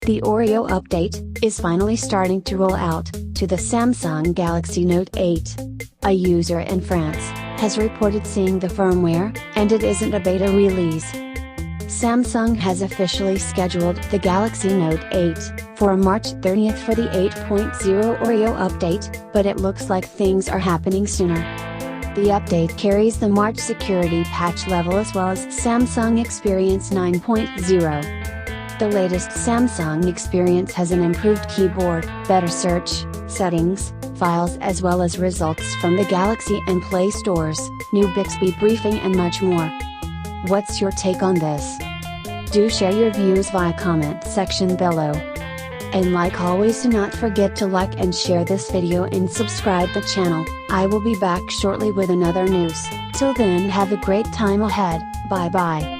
The Oreo update is finally starting to roll out to the Samsung Galaxy Note 8. A user in France has reported seeing the firmware, and it isn't a beta release. Samsung has officially scheduled the Galaxy Note 8 for March 30th for the 8.0 Oreo update, but it looks like things are happening sooner. The update carries the March security patch level as well as Samsung Experience 9.0. The latest Samsung Experience has an improved keyboard, better search, settings, files as well as results from the Galaxy and Play stores, new Bixby briefing and much more. What's your take on this? Do share your views via comment section below. And like always, do not forget to like and share this video and subscribe the channel. I will be back shortly with another news. Till then, have a great time ahead. Bye bye.